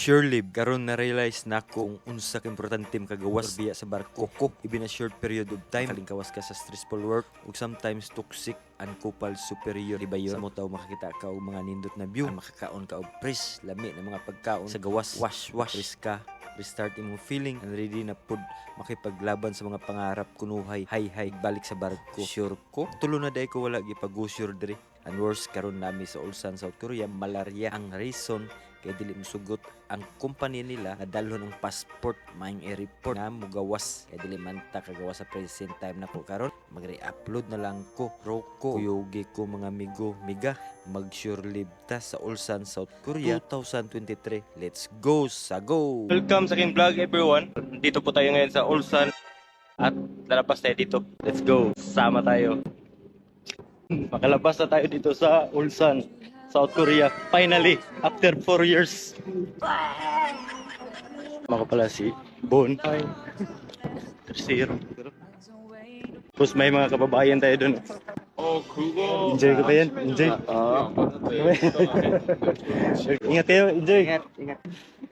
Surely karon na realize na kung unsa ka importante kagawas biya sa barko ko ibin a short period of time kalingkawas ka sa stressful work ug sometimes toxic and couple superior di ba yun sa mo taw makakita ka og mga nindot na view makakaon ka og fresh lami na mga pagkaon sa gawas wash fresh ka restart imong feeling and ready na pud makipaglaban sa mga pangarap kunuhay hay balik sa barko sure ko tulo na day ko wala gipag-sure diri and worse karon nami sa Ulsan South Korea malaria ang reason kay dili mosugot ang company nila na dalhon ang passport maing i-report na mugawas kay dili man ta kagawas sa present time na ko karon magre-upload na lang ko roko kuyugi ko mga amigo miga mag sure live ta sa Ulsan South Korea 2023 let's go sago. Welcome sa aking vlog everyone. Dito po tayo ngayon sa Ulsan at lalabas tayo dito. Let's go. Sama tayo. Makalabas na tayo dito sa Ulsan, South Korea. Finally, after 4 years. Ako pala si Bon. Tercero. Tapos may mga kababayan tayo dun. Enjoy ko pa yan. Enjoy. Ingat kayo. Enjoy. Ingat.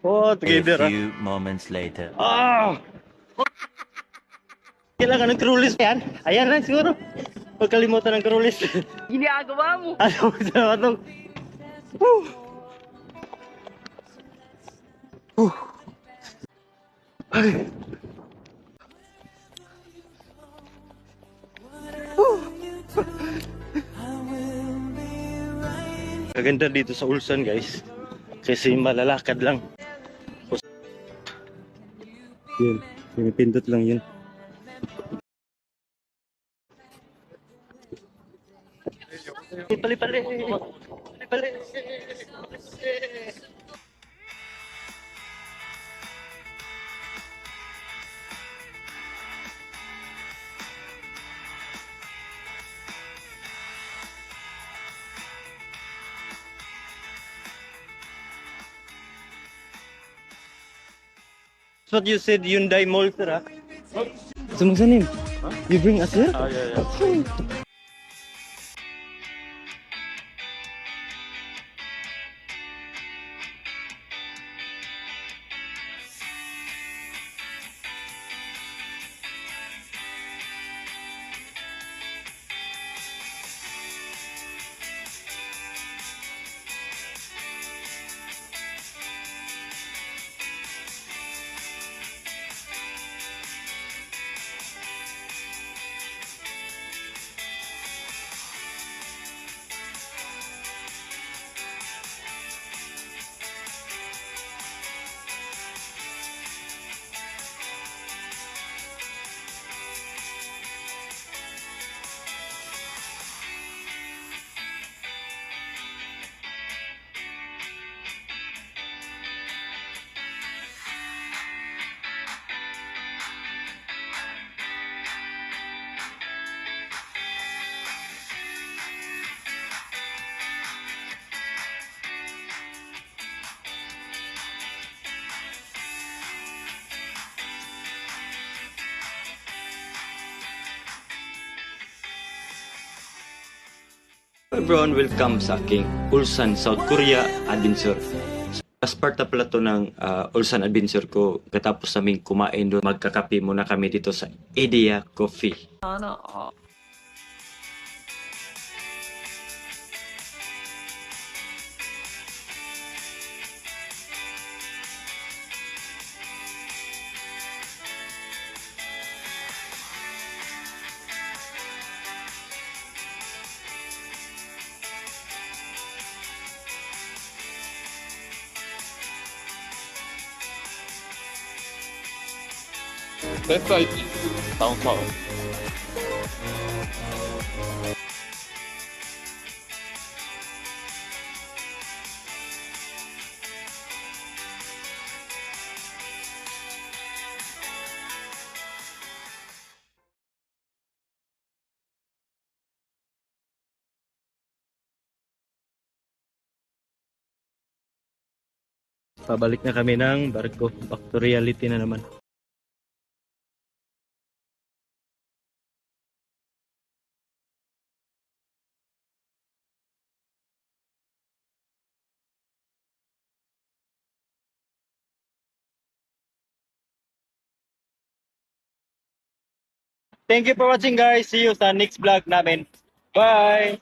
Oh, together. A few moments later. Kailangan ng cruise yan. Ayan lang siguro. Huwag kalimutan ng cruise. Ginagawa mo. Ano mo sa matong? Ay. Kaganda dito sa Ulsan guys. Kasi malalakad lang. Yun. Pinipindot lang yun. Pali. That's what you said, Hyundai Molter, ah? Sumusanin? Huh? You bring us here? Oh, yeah. Everyone, welcome sa aking Ulsan, South Korea adventure. As part na pala to ng Ulsan adventure ko, katapos naming kumain doon, magkakape muna kami dito sa Idea Coffee. That's like downtown. Pabalik na kami ng barko. Back to reality na naman. Thank you for watching guys. See you sa next vlog namin. Bye!